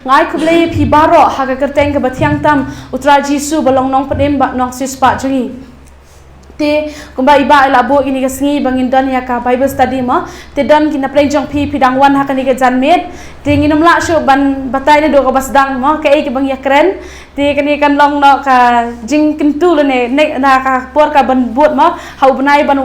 Ngai kublai pi baro haga kerteng ke batiang tam utra jisu balong nong pedem ba nong sispa jengi te kumba iba elabo ini kesngi bangin dan ya ka bible study ma te dan kina plenjong pi pidang wan hakani ke janmet te nginum la sho ban batai ne do ka basdang ma ke ke bang ya kren te kani kan long no ka jing kentu ne na ka por ka ban bot ma hau banai ban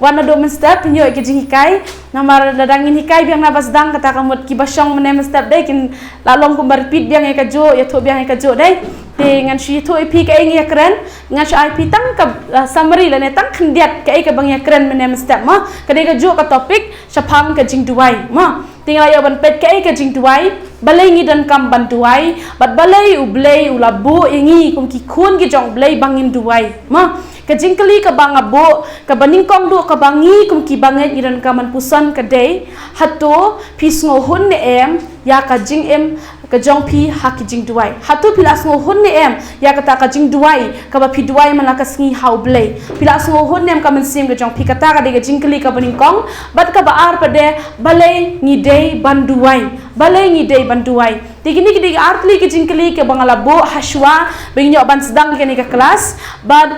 wan do men step nyo ke jing hikai namar dadangin hikai biang na basdang kata kamut ki basong menem step dai kin la long kumbar pit biang ka jo ya tho biang ka jo dai te ngan shi tho pi ka ngi kren ngan shi ip tang ka summary la ne tang khndiat ka bang ya kren menem step ma ka ka jo ka topic shapam ka jing duai ma tinggal ya ban pet ka jing duai balai ngi dan kam ban duai bat balai ublei ulabu ingi kum ki khun ki jong blei bangin duai ma ka jingkeli ka bang abo ka baning kong do ka bangi kum ki banget iran ka man pusan ka day hato pisngo hun ne em ya ka jing em ka jong pi hak jing duai hato pilas ngo hun ne em ya ka ta ka jing duai ka ba pi duai man la ka sngi hau blei pilas ngo hun ne em ka man sim ka jong pi ka ta ka de ka jingkeli ka baning kong bat ka ba ar pade balai ngi day ban duai balai ngi day ban duai tigini ki artli ki jingkeli ka bangala bo hashwa bingyo ban sedang ki ni ka kelas bad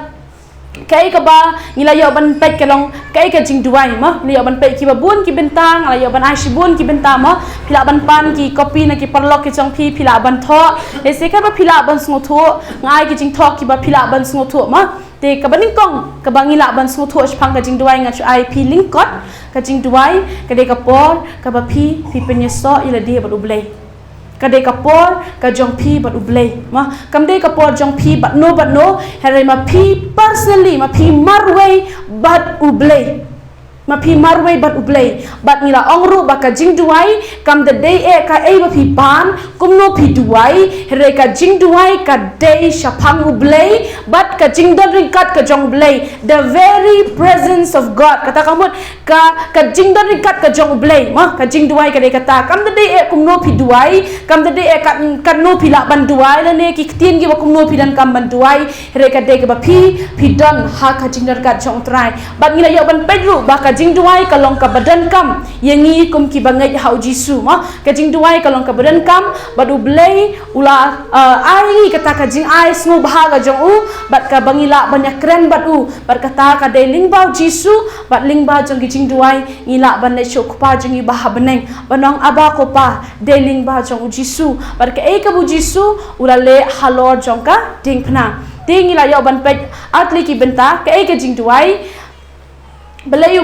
kai ka ba ngila yo ban pet kelong kai ka jing duai ma ngila yo ban pet ki ba bun ki bentang ngila yo ban ai bun ki bentang ma pila ban pan ki copy na ki parlok ki jong pi pila ban tho e se ka ba pila ban sngo tho ngai ki jing tho ki ba pila ban sngo tho ma te ka baning kong ka ba ngila ban sngo tho spang ka jing duai nga chu ai pi link kot ka jing duai ka de ka por ka ba pi penyeso ila dia ba ublei kadai kapor ka jong pi bat ublei ma kamdai kapor jong pi bat no hari ma pi personally ma pi marway bat ublei ma pi marway bat ublei bat ngila ongru ba ka jing duai kam the day e ka ba pi pan kum no pi duai hari ka jing duai ka day shapang ublei bat ka jing don ringkat ka jong ublei the very presence of God kata kamu ka jing don ringkat ka jong ublei ma ka jing duai ka day kata kam the day e kum no pi duai kam the day e ka no pi la ban duai la ne ki tien gi ba kum no pi dan kam ban duai hari ka day ka ba pi don ha ka jing don kat jong trai bat ngila yo ban pedru ba ka jing duai kalong ka badan kam yangi kum ki bangai hau jisu ma ka jing duai kalong ka badan kam badu blei ula ai kata ka jing ai sngo bahaga jong u bat ka bangila banyak keren bat u bat kata ka de ling bau jisu bat ling bau jong ki jing duai ngila ban ne chok pa jong i bah beneng banong aba ko pa de ling bau jong u jisu bat ka ka bu jisu ula le halor jong ka ding phna ding ngila yo ban pet atli ki benta ka jing duai balai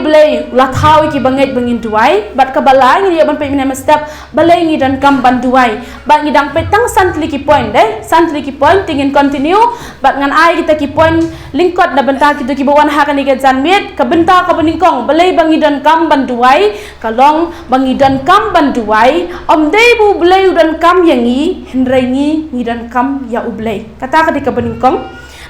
la thau ki banget bangin duai bat ka balai ngi ban pe mina step balai ngi dan kam ban duai bat ngi dang petang santli ki point santli ki point tingin continue bat ngan ai kita ki point lingkot na benta ki ki bawan ha kan ke janmet ka benta ka beningkong balai bangi dan kam ban duai kalong bangi dan kam ban duai om dei bu balai dan kam yangi hendrai ngi dan kam ya ublei kata ka beningkong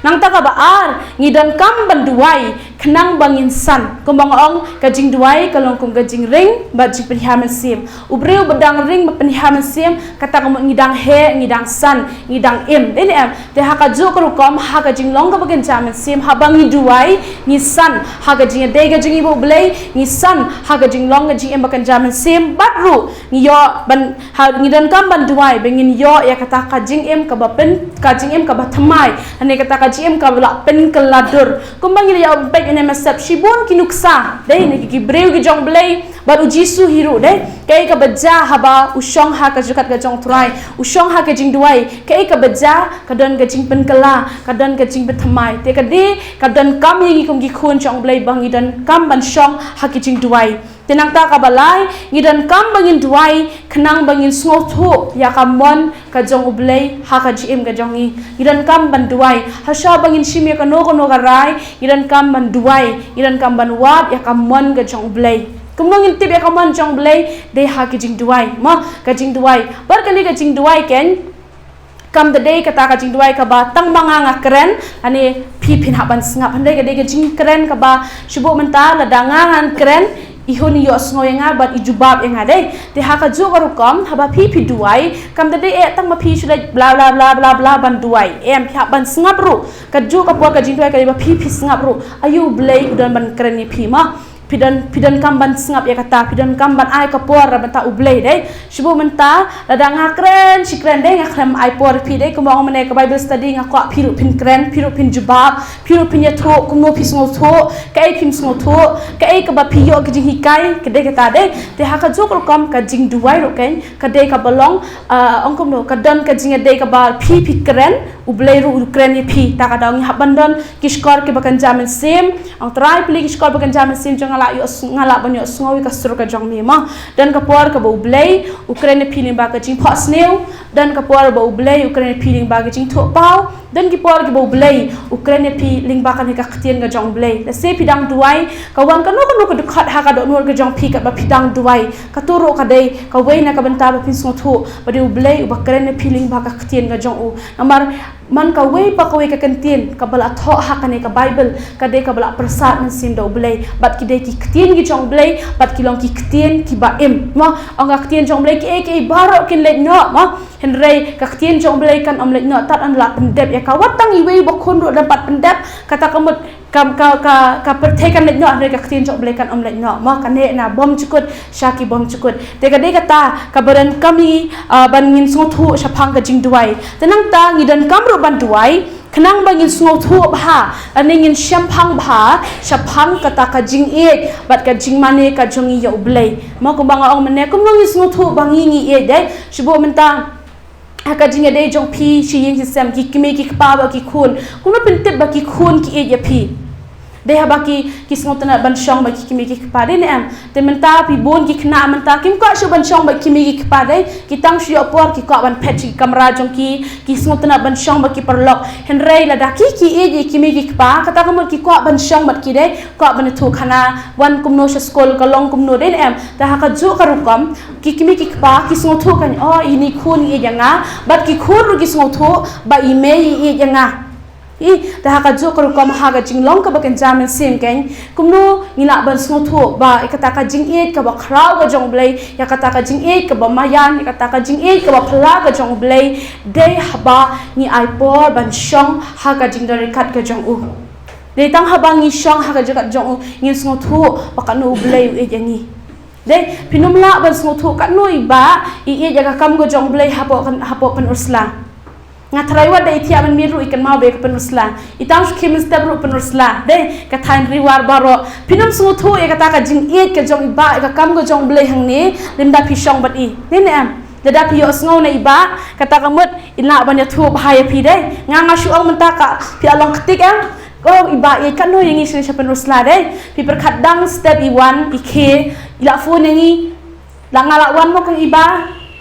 nang taka baar ngidan kam banduai kenang bangin san kumbang ong kajing duai kalong kum kajing ring bajing penhiaman sim ubreu bedang ring penhiaman sim kata kamu ngidang he ngidang san ngidang im ini em te haka jo kerukom haka jing long ka bagen jaman sim habang ngiduai ngisan haka jing de kajing ibu blei ngisan haka jing long kajing em bagen jaman sim batru ngiyo ban ngidan kam banduai bengin yo ya kata kajing em ka bapen kajing em ka bathamai ane kata GM ka bala pen keladur kumbang ya baik ene masap shibon kinuksa dei ne ki breu ki jong blei baru jisu hiru dei kai ka baja haba usong ha ka jukat ka jong turai usong ha ka jing duai kai ka baja ka don ka jing pen kala ka don ka jing bethamai te ka de ka don kam yi kum ki khun jong blei bangi dan kam ban shong ha ki jing duai tenang ta ka balai ngidan kam bangin duai kenang bangin sngo tho ya kamon ka jong ublei ha ka GM ka jongi ngidan kam ban duai hasha bangin shimi ka no ka rai ngidan kam ban duai ngidan kam ban wat ya kamon ka jong ublei kumong intip ya kamon jong ublei de ha ki jing duai ma ka jing duai bar kali ka jing duai ken kam the day kata ka jing duai ka ba tang manga keren ani pi pin haban sngap handai ka de ka jing keren ka ba shubo menta la dangangan keren ihon yo sngo yang bat ijubab yang ada te haka jo karukom haba pi duai kam de e tang ma pi sudah bla bla bla bla bla ban duai em pihak ban sngap ru ka jo ka por ka jing duai ka ba pi sngap ru ayu blai udan ban keren ni pi ma pidan kamban sengap ya kata pidan kamban ai kapor benta ublei deh shibu menta lada ngakren shikren deh ngakrem ai por pi deh kumong mene ke Bible study ngakwa piru pin kren piru pin jubab piru pin yatho kumno pisngol tho kai pin sngo tho kai ka ba piyo ke jing hikai ke deh kata deh te haka jok kom ka jing duai ro ken ka deh ka balong ongkom no ka don ka jing deh ka ba pi kren ublei ru kren ni pi ta ka dong habandon kishkor ke bakan jamin sim ang try pli kishkor bakan jamin sim ngala banyo sngowi ka sur ka jong mi ma dan ka por ka bo blei Ukraine feeling ba ka jing phos new dan ka por bo blei Ukraine feeling ba ka jing tho pau dan ki por ka bo blei Ukraine feeling ba ka ni ka ktien ka jong blei la se pidang duai ka wan ka no ka dukhat ha ka do nor ka jong pi ka ba pidang duai ka turo ka dei ka wei na ka benta ba pin sngo tho ba de blei Ukraine feeling ba ka ktien ka jong u namar man ka wei pa ka wei ka kentien ka bala tho ha ka ne ka Bible ka de ka bala prasad nan sim do blei bat ki de ki ktien ki jong blei bat ki long ki ktien ki ba im ma ang ka ktien jong blei ki e baro kin le no ma henrei ka ktien jong blei kan om le no tat an la pendep ya ka watang i wei bo khon ro dapat pendep kata kamut ka pertekan le no henrei ka ktien jong blei kan om le no ma kan ne na bom chukut shaki bom chukut te ka de kata ka baran kami ban ngin so thu shapang ka jing duai tenang ta ngidan kam ro ban duai kenang bangin sngo thu bha aningin shampang bha shapang kata ka jing e bat ka jing mane ka jongi yo blei ma ko banga ong mane kum ngi sngo thu bangi ngi e dai shibo menta ka jing e dai jong pi shi yin system ki kimi ki pa ba ki khun kum no pintip ba ki khun ki e ya pi deh baki kisngot na ban shong ba kimi ki pade ne am te menta pi bon ki khna menta kim ko shu ban shong ba kimi ki pade ki tang shu por ki ko ban pet ki kamera jong ki kisngot na ban shong ba ki perlok henrei la daki ki e ji kimi ki pa kata kam ki ko ban shong bat ki de ko ban thu khana wan kumno skol ka long kumno den am ta ha ka ju ka rukom ki kimi ki pa kisngot thu kan o ini khun e janga bat ki khun ru kisngot thu ba ime e janga dah haka jo kru kam haga jinglong ka bakan jamin sim ken kumno ngila ban sngo tho ba ikata ka jing e ka ba khrau ga jong blai ya kata ka jing e ka ba mayan ya kata ka jing e ka ba phla ga jong blai de haba ni ai por ban shong haga jing dare kat ga jong u de tang haba ngi shong haga jagat jong u ngi sngo tho ba ka no blai e jangi de pinumla ban sngo tho ka no iba i e jaga kam ga jong blai hapo pen ursla ngathrai wa dei thia man miru ikan mau be ka penusla itang skim step ru penusla de ka thain riwar baro pinam su thu e ka ta ka jing e ka jong ba ka kam go jong blei hang ni limda phishong bat i ne am dada phi osngau na iba ka ta ka mut ina ban ya thu bhai phi de nga shu ang menta ka phi along ktik am ko iba e kan no yangi sin penusla de phi perkhadang step i 1 i ke ila fu nengi la ngala wan mo kang iba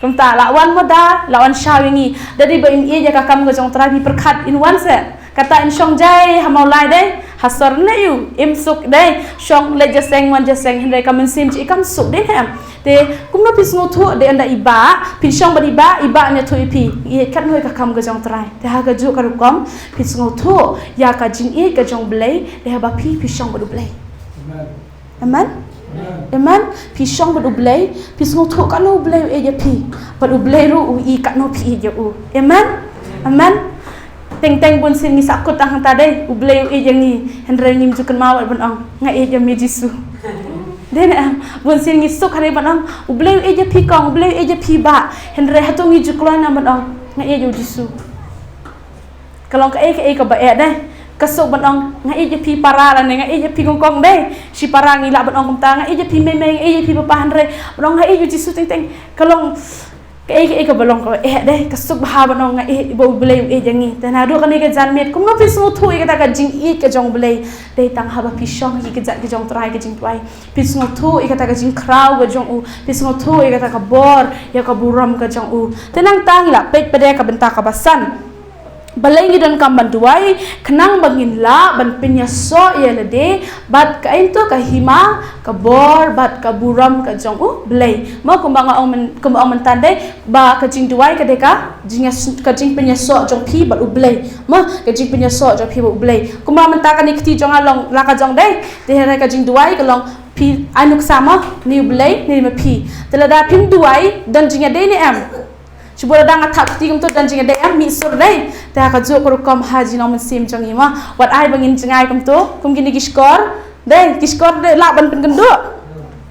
kumta lawan moda lawan shawingi dari ba im e ja ka kam go jong trabi perkhat in one set kata in shong jai hamaulai de hasor na yu im suk de shong le jaseng wan jaseng hende kam sim chi kam suk de ham te kumno pisngo thu de anda iba pin shong ba iba nya thu ipi e kan hoi ka kam go jong trai te ha ga ju ka rukom pisngo thu ya ka jing e ka jong blai de ha ba pi shong ba du blai amen Amen. Pisong berublay, pisong tu kan ublay e je pi, berublay ru i kan no pi je u. Amen. Amen. Teng bun sin ni sakut ang tade ublay e je ni henre ngim jukan mawat ban ang ngai e je mi Jisu. Den bun sin ni suk hari ban ang ublay e je pi kong ublay e je pi ba henre hatung ni juklan na ban ang ngai e je Jisu. Kalau ka e ka ba e deh kasuk banong ngai je pi para la ngai je pi kong deh si para ngi la banong kumta ngai je pi memeng je pi papahan re banong ngai je Jisu teng kalong ke balong ko deh kasuk bah banong ngai bo blei e jangi tanado kani ke janmet kum no pi su thu e ka ka jing e ka jong blei dei tang haba pi shong ki ke jong trai ke jing twai pi su thu e ka ka jing krau ga jong u pi su thu e ka bor ya ka buram ka jong u tenang tang la pet pede ka benta ka basan balai dan kamban duai kenang bangin la ban pinya so ya lede bat ka into ka hima ka bor bat ka buram ka jong u blai mo kumbanga ong mentande ba ka jing duai ka deka jing ka jing pinya so jong pi bat u blai mo ka jing pinya so jong pi u blai kumba menta ka nikti jong along la ka jong dai de ka jing duai ka long pi anuk sama ni blai ni ma pi telada pin duai dan jing dai ni am Cubora dang atak tingum tu dan jinga dayam mi sur day. Teh ka jo korukom haji nomen sim jangi ma. Wat ai bangin jengai kum tu kum gini giskor deh kiskor deh lak ban genduk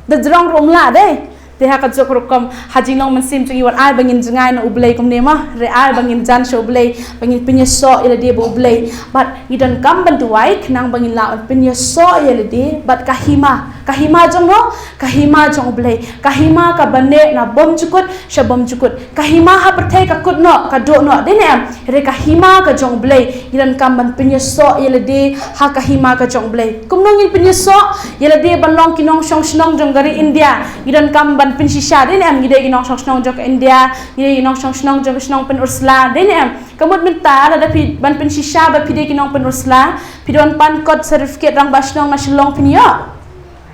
de jrong rom la deh te ha ka jok rokom hajing long mensim chung iwan ai bangin jengai na ublei kom ne ma re ai bangin jan sho ublei bangin pinya so ila dia bo ublei but idan kam ban duai knang bangin la pinya so ila dia but kahima jong no kahima jong ublei kahima ka bane na bom cukut shabom cukut kahima ha perthai ka kut no ka do no de ne re kahima ka jong ublei idan kam ban pinya so ila dia ha kahima ka jong ublei kum nong in pinya so ila dia ban long kinong shong snong jong gari India idan kam ban pin shisha den em gide ginong shong snong jok India gide ginong shong snong jok snong pin ursla den em kamut minta ada pi ban pin shisha ba pide ginong pin ursla pidon pan code certificate rang basnong na shlong pin yo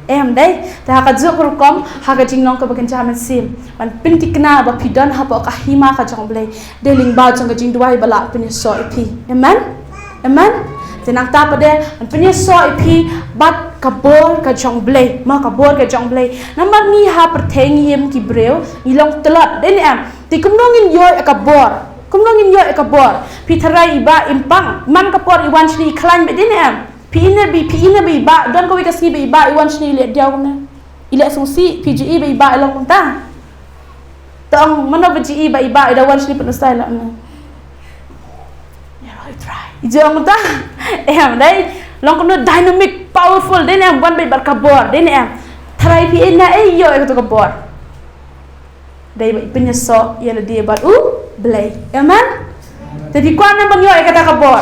em dai ta ka jok rukom ha ka jingnong ka bakin jaman sim ban pin tikna ba pidon ha ba ka hima ka jong blai deling ba jong ka jing duai bala pin so ipi amen tenang ta pada punya so ipi bat kabor ka jong blai ma kabor ka jong blai namar ni ha pertheng yem ki breu ilong telot den em ti kumnongin yo akabor pi tharai iba impang man kapor iwan shni khlan be den em pi ina bi ba don ko wikas ni be ba iwan shni le diaw na ile sungsi pge be ba ilong ta tong mana pge ba ida wan shni penustai la na Ijong ta em dai long kono dynamic powerful den em ban be bar kabor den em tharai pi ina yo to kabor dai ba pinya so yela dia bar blai amen jadi kwana ban yo kata kabor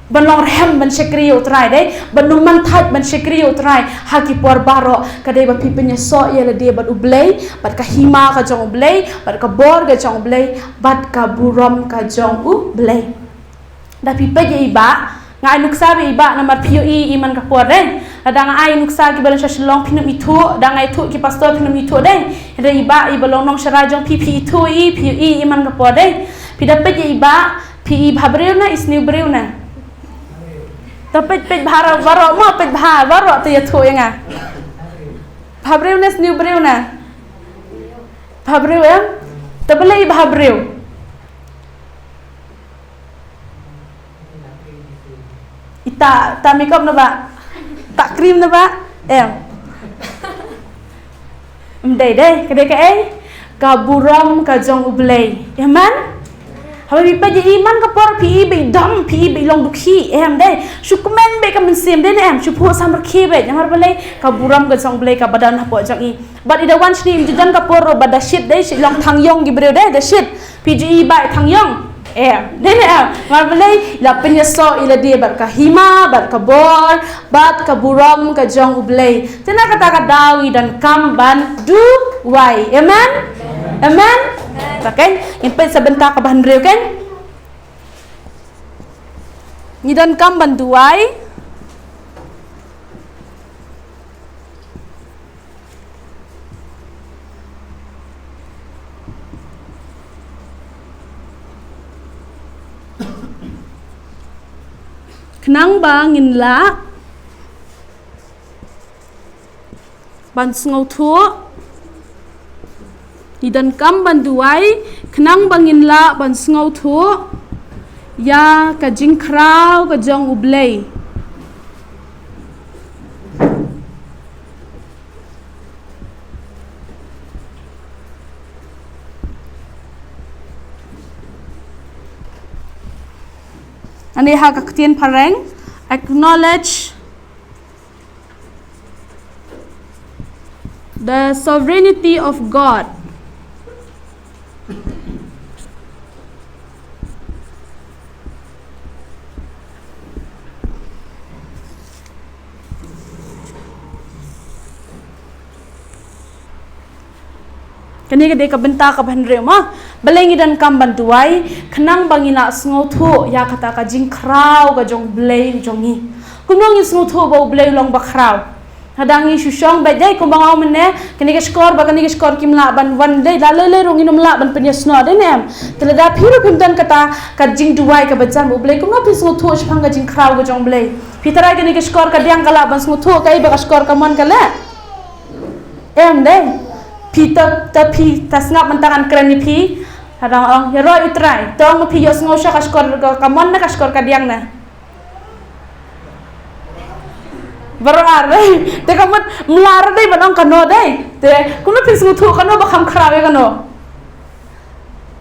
ban long rem ban sekrio trai dai ban numan that ban sekrio trai haki por baro kadai ba pi pinya so yela dia bar blai bat ka hima ka jong blai bat kabor ka jong blai bat ka buram ka jong blai tapi pagi iba ngai nuksa be iba namar POE iman kapor den ada ngai nuksa ki balan shalong pinum itu ada ngai tu ki pastor pinum itu den ada iba long nong sharajong PP itu POE iman kapor den pida pagi iba PE bhabreu na isniu breu na tapi pet bhara waro mo pet bha waro te yatho yanga bhabreu na isniu breu na bhabreu ya tabale bhabreu ita ta makeup na ba tak cream na ba dai kedai ka kaburam ka jong ublay amen habi pa ji iman ka por pi be dam pi be long dukhi dai shukmen be ka mensim den shupo samar khi be jamar balai kaburam ka jong ublay ka badan ha po jong I but ida wan shni jidan ka por bada shit dai long thangyong gi bre dai the shit pge ba thangyong mar balai la pinya so ila dia bar ka hima bar ka bor bat ka buram ka jong ublay tena kata ka dawi dan kamban du wai amen okay impet sebentar ka bandreu kan ni dan kamban duai Kenang bangin la ban ngau thu idan kam ban duai kenang bangin la ban ngau thu ya ka jing krau ka jong ublay Ani ha kaktian pareng acknowledge the sovereignty of God. Kani ka de ka benta ka banre ma balengi dan kam banduai kenang bangina sngotu ya kata ka jing krau ka jong blay jongi kumong is sngotu ba blay long ba krau hadangi shushong ba dai kumbang aw menne kani ka skor kimla ban wan dai la le rong inum la ban penya sno de nem telada phiru phimdan kata ka jing duai ka bajan bu blay kumno phi sngotu shphang ka jing krau ka jong blay phitara kani ka skor ka diang kala ban sngotu kai ba ka skor ka mon kala dai Pita tapi tasngap mentangan keren pi hadang ong hero utrai tong pi yos ngosha kaskor kamon na kaskor kadiang na barar deh te kamat melar deh banong kano deh te kuno pis ngutu kano bakam kharawe kano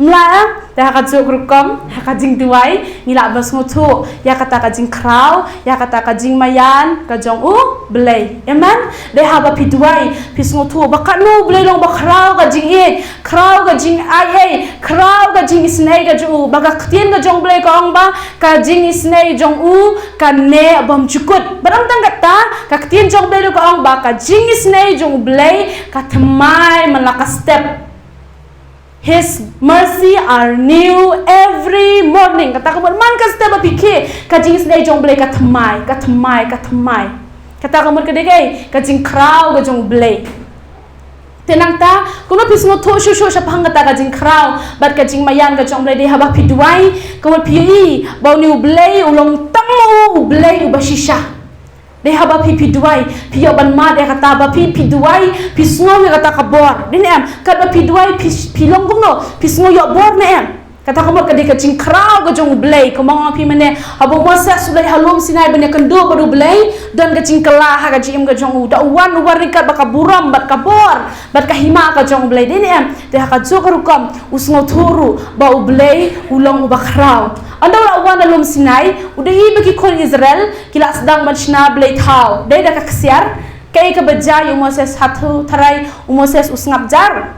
mla te haka juk rukom haka jing duai ngila bas ngutu ya kata ka jing kraw ya kata ka jing mayan ka jong u belai amen de haba pi duai pis ngutu bakanu belai long bakraw ka jing e kraw ka jing ai kraw ka jing snai ka ju baga ktien ka jong belai ka ong ba ka jing snai jong u ka ne bam chukut barang tang kata ka ktien jong belai ka ong ba ka jing snai jong belai ka thamai malaka step. His mercy are new every morning. Kata kamu man ka step apike kajing snai jong blay katmai. Kata kamu kedegai kajing kraw ka jong blay. Tenang ta kuno pismo to shu sapang kata kajing kraw bat kajing mayan ka jong blay de haba piduai kamu pi bau ni blay ulong tamu blay ubashisha. Deh haba pi duai pi ban ma deh kata ba pi duai pi sngo kata kabor din em kat ba pi duai pi long no pi sngo yo bor ne em kata kamu kadi kacing kraw ga jong blay kamang pi mane abo mosa sulai halum sinai bane kendo baru blay dan kacing kala ha ga jim ga jong da wan kat ba kaburam bat kabor bat kahima ga jong blay din em deh ka jokarukam usngo thuru ba blay ulong ba kraw anda wan alum sinai udah bagi kon Israel kila sedang menshna blay thau dai da kaksiar kai ka bajai Moses hatu tarai Moses usngap jar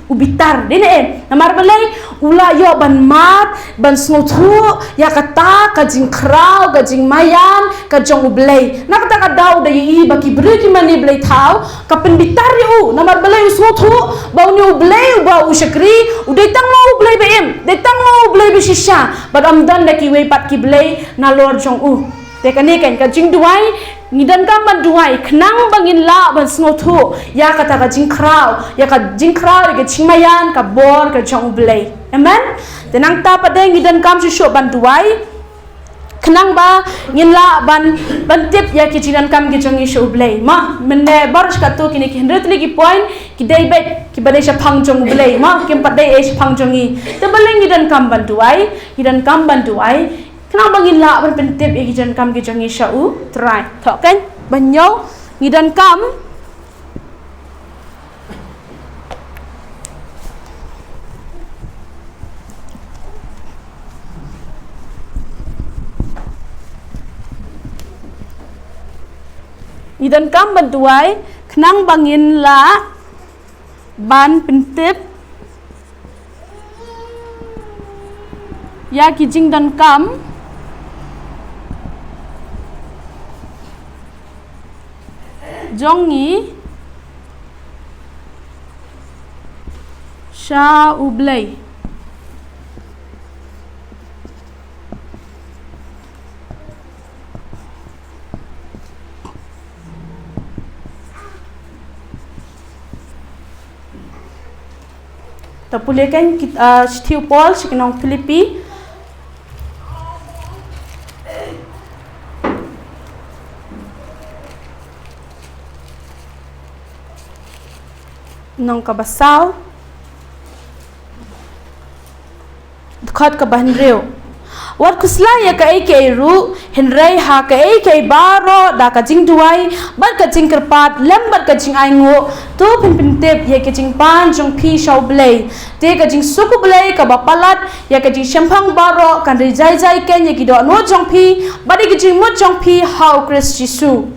ubitar dine namar balai ula yo ban mat ban snothu ya kata ka jing kraw ka jing mayan ka jong blay nakata ka daw da bagi beri mani blay thau ka penbitar yu namar balai snothu bau ni blay bau syakri udai tang mau blay bem dai tang mau blay bishisha badam dan da ki we pat ki blay na lord jong te kani kan ka jing duai nidan ka man duai knang bangin la ban snothu ya kata ka jing kraw ya ka jing kraw ka chingmayan ka bor ka jong blay amen tenang ta padeng nidan kam shu ban duai knang ba ngin la ban tip ya ki jinan kam ki jong shu blay ma menne barsh ka to kini ki hindret ni ki point ki dai bet ki bade sha phang jong blay ma kim padai e phang jongi te baleng nidan kam ban duai kenang bangin la ban pentip e gijan kam gi jangi shau try thok kan banyo ngidan kam banduai kenang bangin la ban pentip ya kijing dan kam jongi sha ublay tapulekan stiu Paul sikinong Filipi nong kabasaw dukhat ka banreu wat kusla ya ka ai ru henrei ha ka ai baro da ka jing duai bar ka jing kerpat lembar ka jing aingo to pin tep ya ka jing pan jong pi shaw blay te ka jing suku blay ka bapalat ya ka jing shampang baro kan rijai jai ken ya ki do no jong pi bari ka jing mo jong pi how Christ Jesus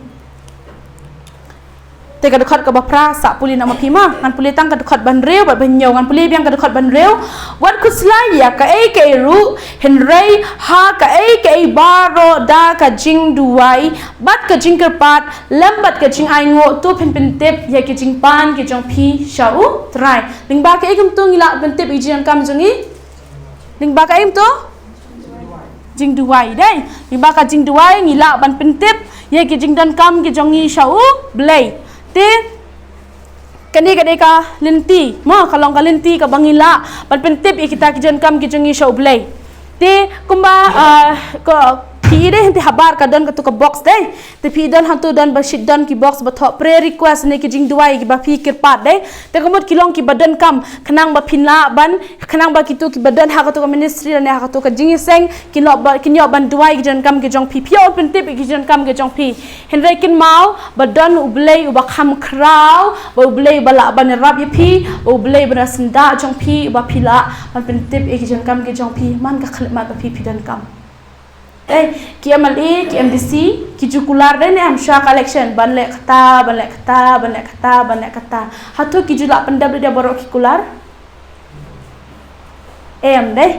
te ka dekat ka bapra sa puli nama pima ngan puli tang ka dekat banreu ba banyo ngan puli biang ka dekat banreu wat kusla ya ka ai ru henrei ha ka ai baro da ka jing duai bat ka jing kerpat lembat ka jing aingo tu pen tep ya ki jing pan ki jong pi shau try ling ba ka kum tu ngila ben tep ijian kam jongi ling ba ka im tu jing duai dai ling ba ka jing duai ngila ban pen tep ya ki jing dan kam ki jongi shau blay te kani kadai ka linti ma kalong ka linti ka bangila ban pentip kita kijan kam kijangi show blay te kumba ko pi deh henti habar ka don ka tu ka box deh te pi don hantu don ba shit don ki box ba tho prayer request ne ki jing duai ki ba pi kirpat deh te komot kilong ki badan kam kenang ba pinla ban kenang ba kitu ki badan ha ka tu ka ministry ne ha ka tu ka jing seng kinyo ban duai ki jon kam ki jong pi pio pen tip ki jon kam ki jong pi henry kin mau badan ublei uba kham kraw ba ublei bala ban rap ye pi ublei bra senda jong pi ba pila ban pen tip ki jon kam ki jong pi man ka khalma ba pi dan kam ki MLA ki MDC ki jukular deh ne amsha collection banle kata hatu ki jula pendab dia borok ki kular deh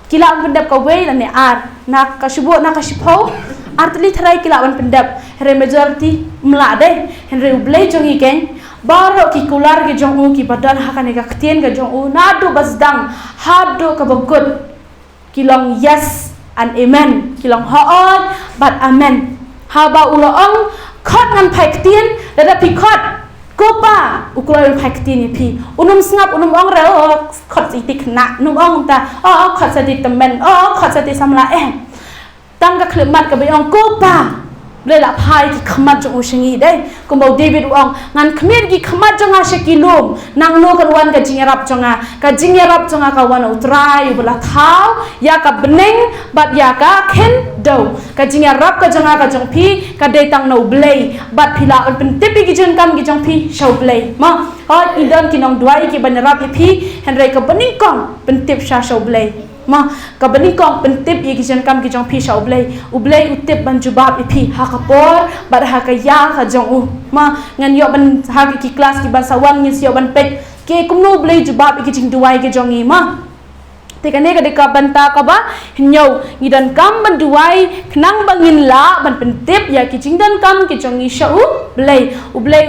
kila pendab ka wei ne ar nak ka shubo nak ka shipau artli tharai kila ban pendab re majority mla deh henre ublei jongi ken borok ki kular ki jongu ki badan hakane ka ktien ka jongu nadu basdang hadu ka bagut kilong yes and amen kilong hoon but amen haba uloong khot ngan phaktien dada pi khot kopa ukuloy phaktien pi unum snap unum ong re khot itik na num ong ta khot sati temen khot sati samla tang ka khlemat ka bayong kopa le la phai ki khamat jong ushingi dai kumbo David ong ngan khmer ki khamat jonga shekilum nang no kan wan ka jingerap jonga ka wan utrai bula thau ya ka beneng bat ya ka khen do ka jingerap ka jonga ka jong pi ka dei tang no blei bat phila on pen tepi ki jon kam ki jong pi show blei ma hot idan ki nong duai ki banrap pi henry ka bening kong pen tip sha show blei ma ka bening kong pentip ye kijan kam ki jong pi sha ublei utip ban jubab ipi ha ka por bar ha ka ya ka jong u ma ngan yo ban ha ki class ki ban sawang ni yo ban pek ke kumno ublei jubab ki jing duai ke jong i ma tekane ka deka banta ka ba hinyo ngidan kam ban duai knang bangin la ban pentip ya ki jing dan kam ki jong i sha ublei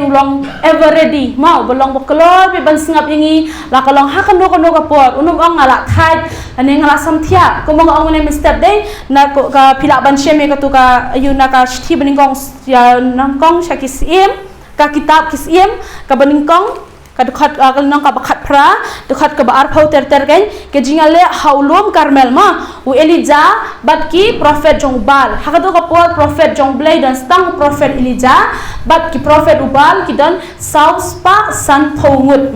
ulong ever ready ma bolong boklor be ban sngap ingi la kalong ha kan no ka por unum ong ngala thai ane ngala samthia ko mong ong ne mistep dei na ko ka phila ban sheme ka tu ka ayuna ka thi baning kong ya nang kong shakis im ka kitab kis im ka baning kong ka dekhat ka nang ka bakhat phra dekhat ka bar phau ter kan ke jingale haulom karmel ma u Elijah bat ki prophet jong bal hakado ka por prophet jong blai dan stang prophet Elijah bat ki prophet ubal ki dan south pa san phongut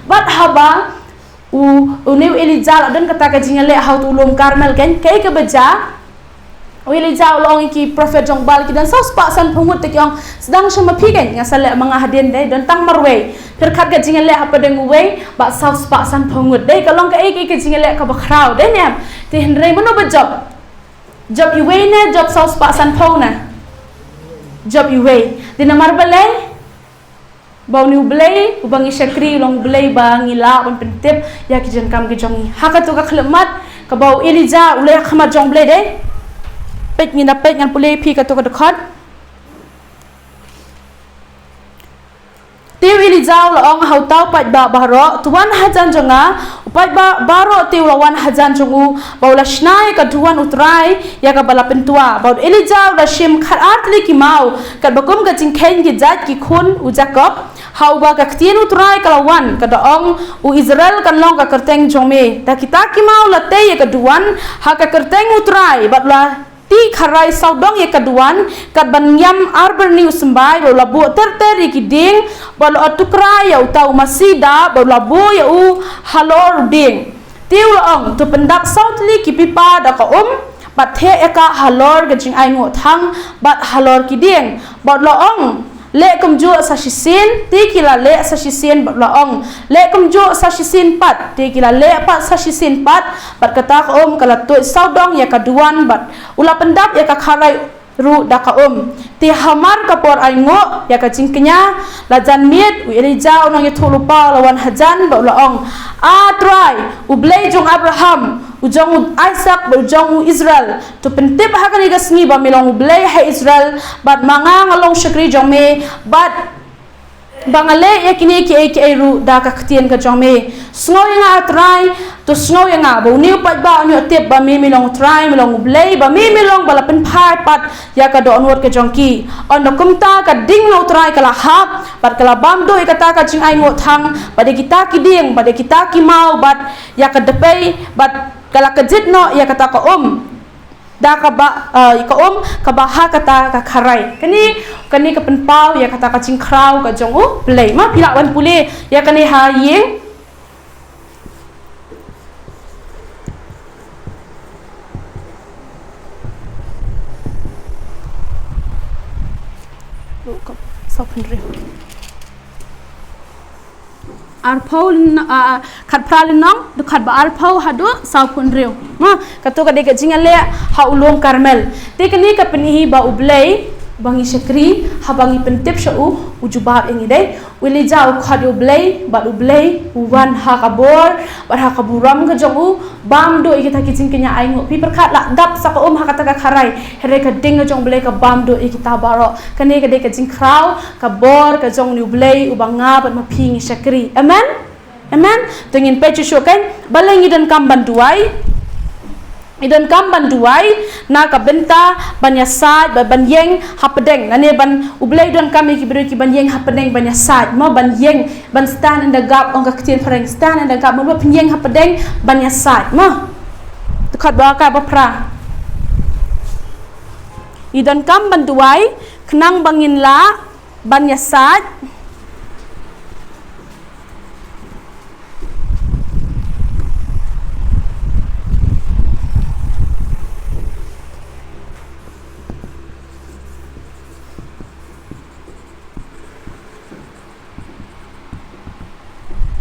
bat haba u new Elijah dan kata ka jingale hau tulum karmel kan kai ka baja Elijah ulong ki prophet jong bal ki dan saus pa san phungut te kyong sedang sama pigen nga sale mga hadin dai dan tang marwei perkhat ga jingale apa deng wei ba saus pa san phungut dai kalong ka ek jingale ka ba khrau dai ne te henrei mono ba job iwei ne job saus pa san phona job iwei dina marbale bau ni ublei ubangi syakri long blei bangi la on pentip ya ki jan kam ki jongi haka tu ka khlemat ka bau Elijah ulai khamat jong blei dai pek ngina pek ngan pulei pi ka tu ka dekat tiu Elijah la ong hau tau pat ba baro tuan hajan jonga upat ba baro tiu lawan hajan jongu bau la shnai ka tuan utrai ya ka bala pentua bau Elijah la shim khat artli ki mau kat bakum ka jingkhen ki jat ki khun u Jacob hau ba ka ktien utrai ka lawan ka daong u Israel kan long ka kerteng jongme ta kita ki mau la te ya ka duan ha ka kerteng utrai bat la ti kharai saudong ye kaduan kat banyam arberni usmbai bo labu ter ki ding bal atukra ya utau masida bo labu ya u halor ding tiu ong tu pendak sautli ki pipa da ka bat the eka halor ga jing ai ngo thang bat halor ki ding bot lo ong le kumju sa shisin ti kila le sa shisin bat lo ong le kumju sa shisin pat ti kila le pat sa shisin pat bat kata ka kala tu saudong ya kaduan bat ula pendap ya ka kharai ru da ka ti hamar ka por ai ngo ya ka jingknya la jan miet u Elijah onong ye thulupa lawan hajan ba lo ong try u blei jong Abraham ujong Isaac ujong Israel tu pentip hakani ga sngi ba milong blei ha Israel bat manga ngalong shakri jong me bat bangale yakini ki ru da ka ktien ka jong me snow nga try to snow nga bo niu pat ba nyu tip ba mi milong try milong blei ba mi milong bala pen phai pat ya ka do onward ka jong ki on do kumta ka ding no try kala hap bat kala bam do ikata ka jing ai ngo thang ba de kita ki ding ba de kita ki mau bat ya ka depei bat kala kejit no ya kata ka da ka ba ka ba ha kata ka kharai kani ka penpau ya kata ka cingkrau ka jong play ma pila wan pule ya kani ha yeng arpau khat pralin nong du khat ba arpau hadu saupun riu ma katu ka de ka jingale ha ulom karmel te kani ka penihi ba ublei bangi syakri ha bangi pentip shau ujubab ingi dai wili jau khat ublei ba ublei wan ha kabor ba ha kaburam ka jongu bam do ikita kicing kenya aingo pi perkhat la dap sa ka ha kata ka kharai here ka ding ka jong blei ka bam do ikita baro kani ka de ka jing krau ka bor ka jong ni ublei ubanga ba ma phi ngi syakri amen tengin pechu shokan balengi dan kamban duai idan kamban duai na ka benta banyasat ba banyeng hapedeng nane ban ublei dan kami ki beri ki banyeng hapedeng banyasat ma banyeng ban stand in the gap ong ka kitien pareng stand in the gap mo banyeng hapedeng banyasat ma dekat ba ka ba pra idan kamban duai kenang bangin la banyasat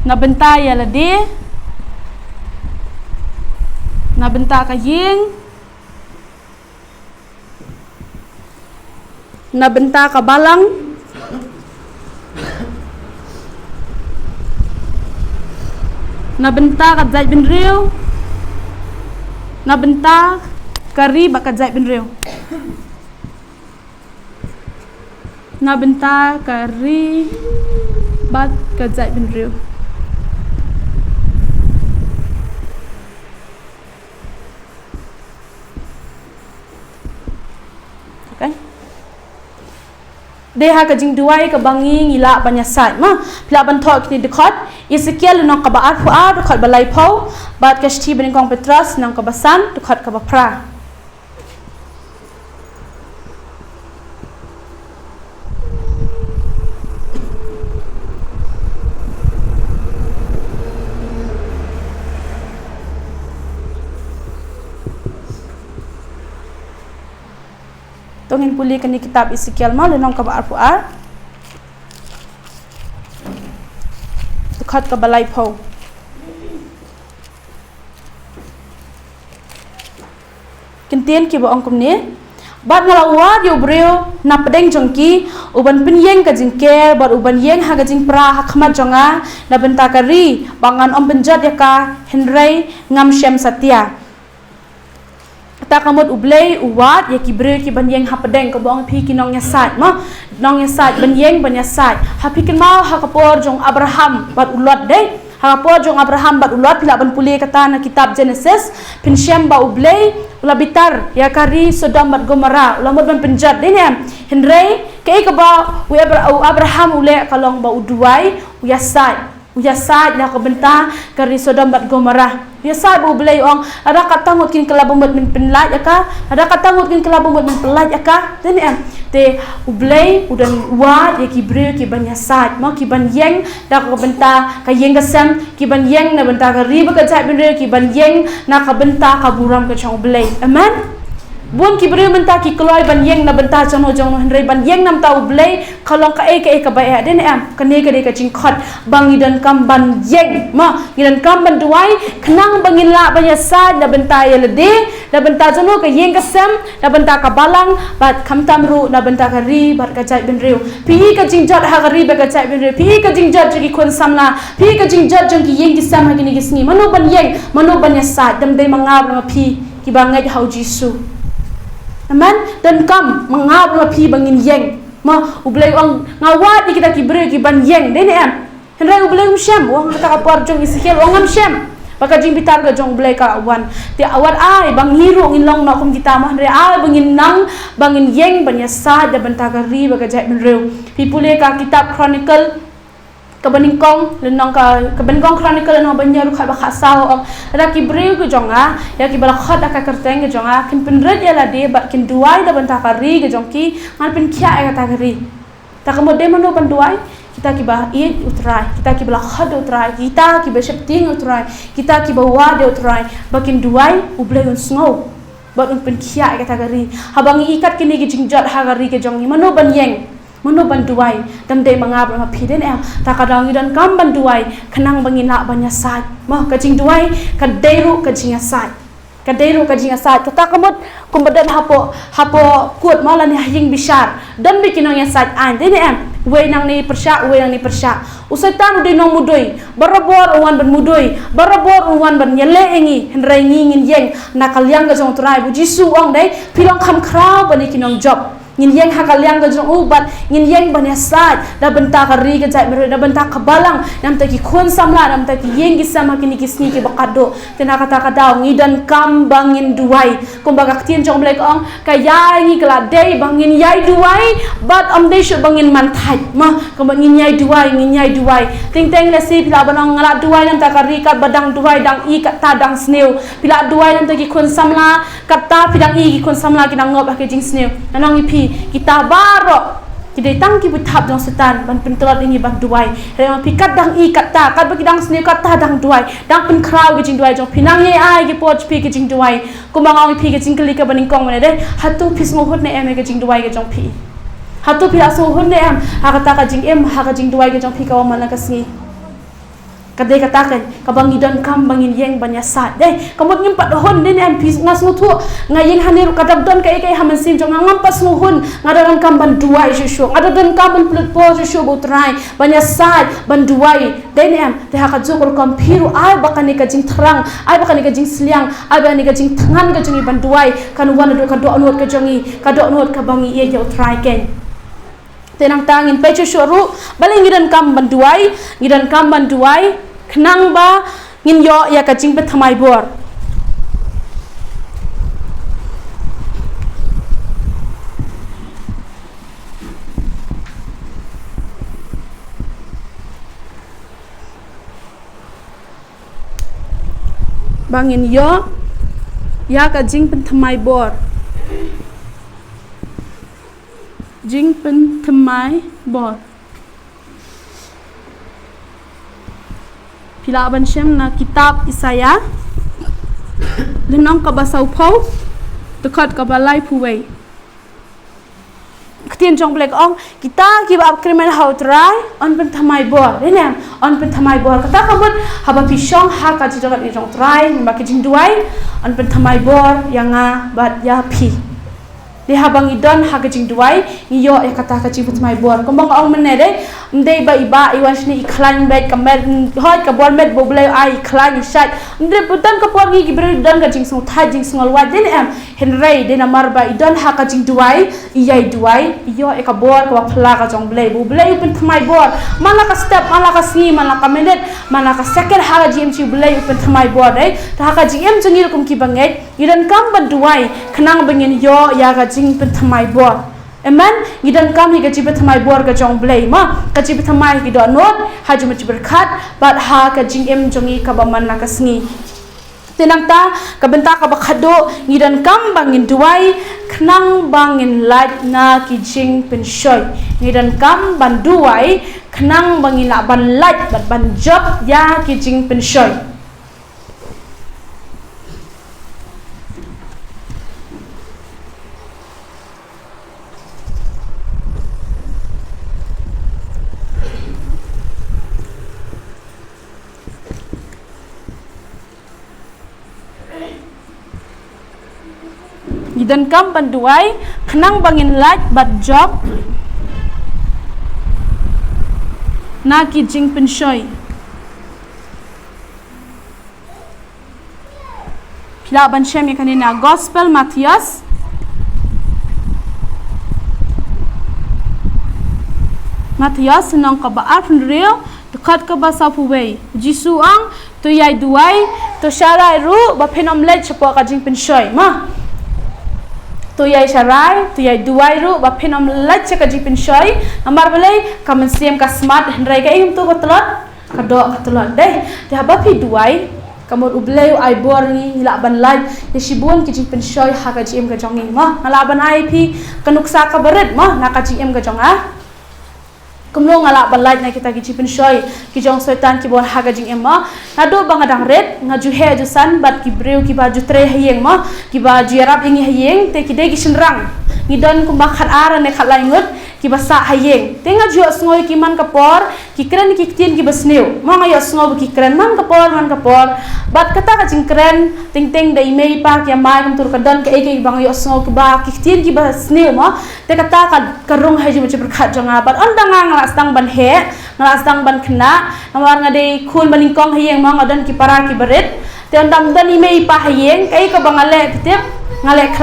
na benta ya lade na benta ka ying na benta ka balang na benta ka zait bin riu na benta kari ba ka zait bin riu na benta kari ba ka zait bin riu deha ka jing duai ka bangi ngila banyasat ma pila ban thok ni dekhot Ezekiel nong ka ba ar fu ar dekhot balai phau bat ka sti ben kong Petras nong ka basan dekhot ka ba pra tongin puli kani kitab Ezekiel ma lenong ka ba ar fu ar dekhot ka balai phau kintien ki ba ongkom ni bat ngalawa dio breu na pedeng jongki uban penyeng ka jingker bat uban yeng ha ka jing pra ha khmat jonga na benta kari bangan om penjat ya ka Henry ngam Shem Satya ta kamot ublei uwat ya ki breu ki banyeng ha pedeng ka bong phi ki nong nyasat ma nong nyasat banyeng banyasat ha phi kin mau ha kapor jong Abraham bat ulot dei ha kapor jong Abraham bat ulot pila ban puli kata na kitab Genesis pin Shem ba ublei ula bitar ya kari Sodom bat Gomora ula mod ban penjat dei ne Henry ke ka ba Abraham ule kalong ba uduai uyasat na ka benta kari Sodom bat Gomora biasa bu belai ong ada katangut kin kelabung buat min penlat ya ka ada katangut kin kelabung buat min pelat ya ka dan em te ublei udan wa ya ki bre ki ban yasat ma ki ban yeng da ka benta ka yeng gasam ki ban yeng na benta ka riba ka jat bin ki ban yeng na ka benta ka buram ka chong belai amen bun ki bre benta ki kloi ban yeng na benta jono henry ban yeng nam tau belai kalong ka ka ba ya den em ka ne ka de ka ching khot bangi dan kam ban yeng ma ngidan kam ban duai kenang bangin la ban yasat na benta ya lede na benta jono ka yeng gasam na benta ka balang bat kam tamru na benta ka ri bat ka jai bin riu pi ka jing jot ha ka ri ba ka jai bin riu pi ka jing jot ki kon samna pi ka jing jot jong ki yeng ki sam ha ki ni gisni mano ban yeng mano ban yasat dam dei mangab na pi ki bangai hau jisu amen dan kam mangab na pi bangin yeng ma ublei ong ngawat ni kita ki bre ki ban yeng den em henry ublei Shem wong ka par jong Ezekiel ong Shem baka jing bitar ga jong blai ka awan ti awat ai bang hiru ngilong na kum kita mah re ai bangin nang bangin yeng banya sa da benta ka ri baka jai ben reu pipule ka kitab Chronicle kabaningkong lenong kabaningkong chronicle lenong banyaru khat ba khasao ong raki breu ke jonga ya ki bala khat aka kerteng ke jonga kin penred ya la de ba kin duai da banta kari ke jongki ngan pen kya aka takari tak mode mano banduai kita ki ba i utrai kita ki bala khat utrai kita ki be shepting utrai kita ki ba wa de utrai bakin duai uble un snow ba un pen kya aka takari habangi ikat kini ki jingjat hagari ke jongi mano banyeng mano banduai dam de mangab ma phiden em takadang idan kam banduai khenang bangina banya sat ma ka jing duai ka deiru ka jinga sat ka deiru ka jinga sat ta kamot kumbadan hapo kuat malan ying bisar dan bikinang ya sat an de em we nang ni persya usaitan udah nong mudoi barabor uwan ban mudoi barabor uwan ban nyele engi henrai ngin yeng nakal yang ga jong trai bu jisu ong dai pilong kham khrau bani kinong job ngin yeng hakal yang ga jong ubat ngin yeng ban yasat da benta kari ga jai mere da benta kabalang nam ta ki khon samla nam ta ki yeng gi sama kini kisni ki bakado tena kata kata ngidan kam bangin duai kumbaga ktien jong blek ong kaya ngi kala dei bangin yai duai bat om dei shu bangin man thai ma kumba ngin yai duai ting teng le si pila banong ngala duai nam ta kari kat badang duai dang i kat ta dang sneu pila duai nam ta ki khon samla kata pidang i ki khon samla ki dang ngop ke jing sneu nanong i pi kita baro kita tang ki buthap dong setan ban pentelot ini ban duai rema pikat dang i kata kat bagi dang sneu kata dang duai dang pen kraw ke jing duai jong pinang ye ai ki pot pi ke jing duai kumang pi ke jing kli ka baning kong mane de hatu pis mo hot ne em ke jing duai ke jong pi hatu pi aso hot ne em hakata ka jing em ha ka jing duai ke jong pi ka mana ka si kadai katakan kabang idan kam bangin yeng banya sat deh kamot ngim pat hon den em pis ngas ngutu ngayeng hanir kadab don kai haman sim jong ngam pas nguhun ngadaran kam ban duai shu ngadaran kam ban plut po shu butrai banya sat ban duai den em te ha ka jokor kam phiru ai bakani ka jing thrang ai bakani ka jing sliang ai bakani ka jing thangan ka jing ban duai kan wan do ka do anot ka jongi ka do anot ka bangi ye yo try ken tenang tangin pechu shuru baling ngidan kam banduai kenang ba ngin yo ya ka jing pe thamai bor bangin yo ya ka jing pe thamai bor jing pen thamai bor pila ban shem na kitab Isaya lenong ka basau phau dekat ka balai puwei ktien jong blek ong kita ki ba krimen hau trai on pen thamai bor rene on pen thamai bor kata kabut haba pisong ha ka jijogat ni jong trai ba ki jing duai on pen thamai bor yanga bat ya pi di habang idon ha ka jing duai yo ya kata ka jing thamai bor kombang ong mene de ndei ba iba iwan shni iklan bet kamet hot ka bor met boblai ai iklan shat ndre putan ka por gi bre dan ka jing sung tha jing sungol wa den em henrei de na marba idon ha ka jing duai iyai duai yo e ka bor ka phla ka jong blai boblai pen thamai bor mala ka step mala ka si mala ka minute mala ka second ha ka jim chi blai pen thamai bor dai ta ka jing em jengil kum ki bangai idan kam ban duai khnang bangin yo ya ka jing pen thamai bor Amen. Gidan kami kajibat thamai bor ka jong blai ma kajibat thamai ki do not haju mach berkat bat ha ka jing em jongi ka baman na kasngi tenang ta ka benta ka bakhado gidan kam bangin duai khnang bangin lat na ki jing pen shoy gidan kam ban duai khnang bangin la ban lat bat ban job ya ki jing pen shoy gidan kam banduai khnang bangin lat bat job na ki jing pen shoy pila ban shem kanina gospel Matthias nong ka ba afn real dekat ka ba sa puwei jisu ang to yai duai to sharai ru ba phenom let chapo ka jing pen shoy ma tu yai sharai tu yai duai ru ba phenom lach ka jipin shoi amar balai kamen siam ka smart hendrai ka im tu kotlot ka do kotlot deh te ba phi duai kamot ubleu ai bor ni la ban lai ye shibun ki jipin shoi ha ka jim ka jongi ma ala ban ai phi kanuksa ka baret ma na ka jim ka jonga kumlo ngala balai na kita gijipin shoy ki jong soitan ki bon haga jing emma nado banga dang red ngaju he ju san bat ki breu ki ba ju tre hayeng ma ki ba ju yarap ingi hayeng te ki de gi shinrang ngidon kumba khat ara ne khat lai ngut ki ba sa hayeng te ngaju sngoy ki man kapor ki kren ki tin ki basneu ma ngayo sngob ki kren man kapor bat kata ka jing kren ting ting dai mei pa ki mai kum tur ka don ka ege bang yo sngob ki ba ki tin ki basneu ma te kata ka karung haju macam berkhat jonga bat ondang ngala stang ban he ngala stang ban khna namar ngade khun baningkong hayeng ma ngadon ki para ki berit te ondam dan imei pa hayeng kai ka bangale tip ngale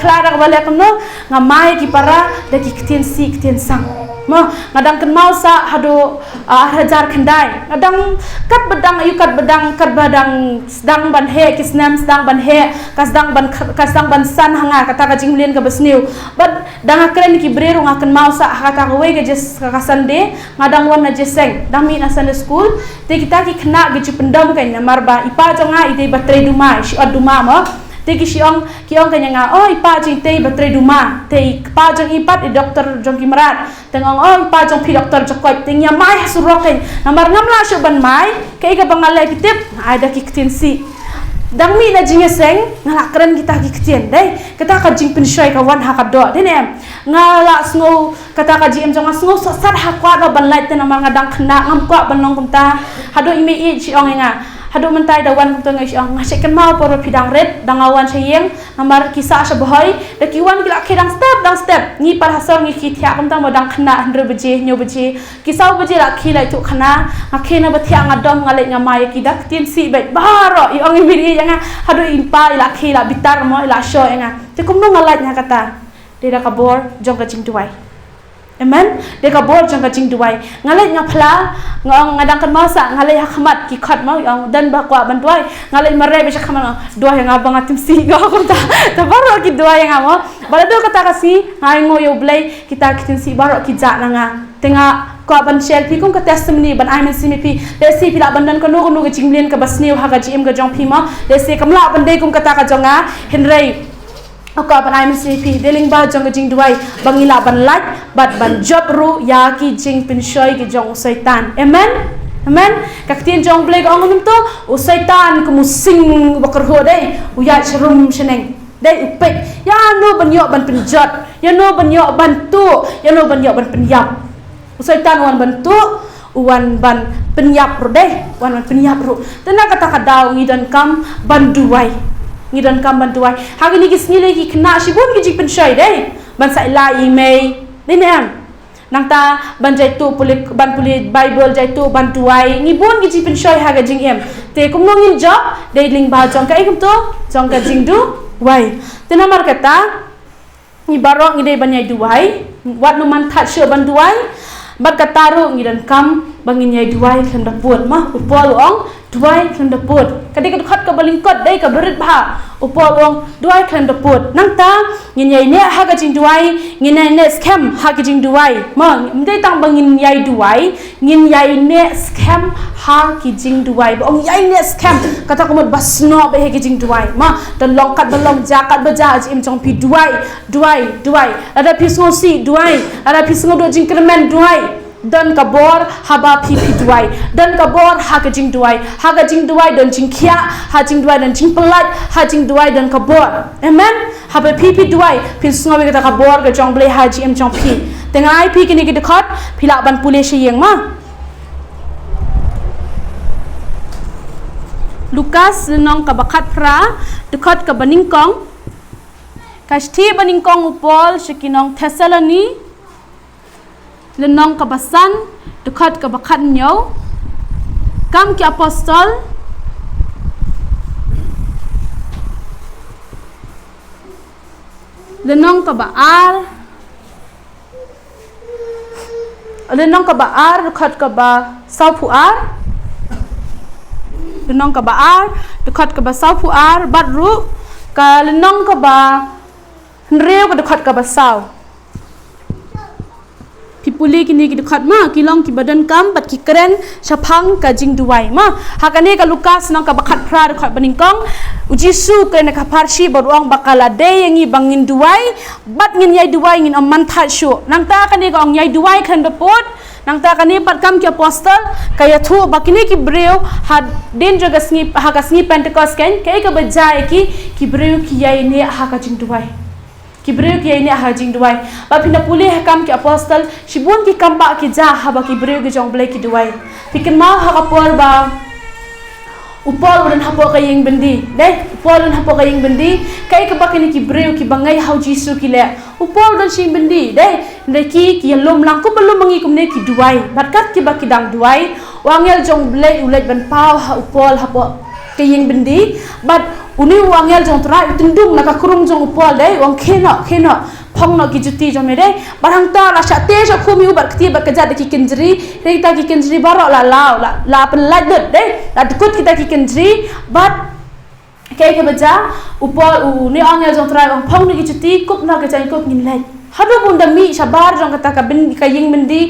klar rak bale kamno ngamai ki para da ki ktin si ktin sang ma ngadang kan mau sa hado hajar khandai ngadang kat badang sedang ban he kisnam sedang ban he kasdang ban san hanga kata ka jinglen ka basniu bad dang kren ki brero ngakan mau sa kata ka we ga jes ka sande ngadang wan na jeseng dami na Sunday school te kita ki khna gi pendam kan namar ba ipa jonga ide batre duma shi aduma ma te ki kiong kanya nga oh ipa jing te batre duma te pa jong ipat doktor jong kimrat tengong oh ipa jong pi doktor jokoi te nya mai suroken namar ngamla shu ban mai kai ka bangale kitip ada ki ktinsi dang mi na jinge seng ngala keren kita ki ktien dai kata ka jing pin shoy ka wan ha ka do den em ngala sngo kata ka jim jong sngo sat ha kwa ga ban lai te namar ngadang khna ngam kwa ban long kumta hado ime i chi ong nga hado mentai dawan tu ngai siang ngasik kan mau por pidang red dangawan sayeng namar kisah sabohoi da kiwan gila khedang step ni par hasor ni ki thia kam tang modang khna 100 baje nyo baje kisau baje la khilai tu khana akhena bathia ngadom ngale ngamai ki dak tin si bet baro i ong mi yang hado impa ila khila bitar mo ila sho nga te kum no ngalat nya kata de da kabor jong ka jing tuai amen de ka bor jang ka jing duai ngalai nya phla ngong ngadang kan masa ngalai hakmat ki khat mau yang dan ba kwa ban duai ngalai mare be khama duai yang abang atim si go ko ta baro ki duai yang amo bala do kata kasi ngai ngo yo blai kita kitin si baro ki ja nanga tenga ko ban share pi kum ka testimony ban ai men si mi pi le si pila ban dan ko no ga jinglen ka basniu ha ga jim ga jong pi ma le si kamla ban dei kum kata ka jonga henrei aku apa nama sini dealing bah jong jing duai bangila ban like bat ban job ru ya ki jing pinshoy ki jong setan amen kaktin jong blek ong num to u setan ku musing bakar ho dei u ya chrum sheneng dei upek ya no ban yo ban penjot ya no ban yo ban tu ya no ban yo ban penyap u setan wan ban tu wan ban penyap ru dei wan ban penyap ru tena kata kadau ngidan kam ban duai ngidan kam ban tuai hagi ni kisni lagi kena shibun ki jing pensai dei ban sai la email ni nem nang ta ban jai tu ban puli bible jai tu ban tuai ngibun ki jing pensai haga jing em te kum ngin job dei ling ba jong ka ikum tu jong ka jing du wai te namar kata ni barok ngi dei ban yai duai wat no man that sure ban duai bat kataru ngidan kam bangin yai duai kan da puat ma upol ong duai kan da puat kadi ka khat ka balingkot dei ka berit ba upol ong duai kan da puat nang ta ngin yai ne ha ga jing duai ngin yai ne scam ha ga jing duai ma mdei tang bangin yai duai ngin yai ne scam ha ki jing duai ong yai ne scam kata ko basno be he ki jing duai ma dan long kat balong jakat baja im chong pi duai ada pi sosi duai ada pi sngo do jing kremen duai dan kabor haba pipi duai dan kabor ha jing duai dan jing kia ha jing duai dan jing pelat ha jing duai dan kabor amen haba pipi duai pin sungai kata kabor ga jong blai haji em jong pi tengah ai pi kini ki dekat pila ban pule sheyeng ma Lukas nong kabakat pra dekat ka baningkong kasti baningkong upol shikinong Thessaloni lenong kabasan dekat kabakat nyau kam ki apostol lenong kabaar dekat kaba saupuar lenong kabaar dekat kaba saupuar batru ka lenong kaba reu ka dekat ka basau pipuli kini ki dekat ma kilong ki badan kam bat ki keren sapang ka jing duai ma hakane ka Lukas nang ka bakat pra dekat beningkong ujisu kena ka parsi baruang bakala de yangi bangin duai bat ngin yai duai ngin aman that shu nang ta kani ka ong yai duai kan bepot nang ta kani pat kam ki apostle kaya thu bakini ki breu had den jaga sngi ha ka sngi pentecost ken kai ka bajai ki breu ki yai ne ha ka jing duai ki breu ki yai ne ha jing duai ba pina puli ha kam ki apostle shibun ki kamba ki ja ha ba ki breu ki jong blai ki duai pikin ma ha ka por ba upol udan hapo kayeng bendi deh upol udan hapo kayeng bendi kai ka bakini ki breu ki bangai hau jisu ki le upol udan sing bendi deh neki ki lom lang ko belum mangi kumne ki duai batkat ki baki dang duai wangel jong blai ulet ban pau ha upol hapo kayeng bendi bat uni wangel jong trai tundung naka kurung jong upol deh wang kena phong no ki juti jong me deh barang ta la sha te sha khumi ubat kti ba kaja de ki kenjri reita ki kenjri barok la pelat deh la dekut kita ki kenjri bat kai ke baja upol ni angel jong trai wang phong no ki juti kup na ka jai kup ngin lai hadu bunda mi sabar jong kata ka ben ka ying mendi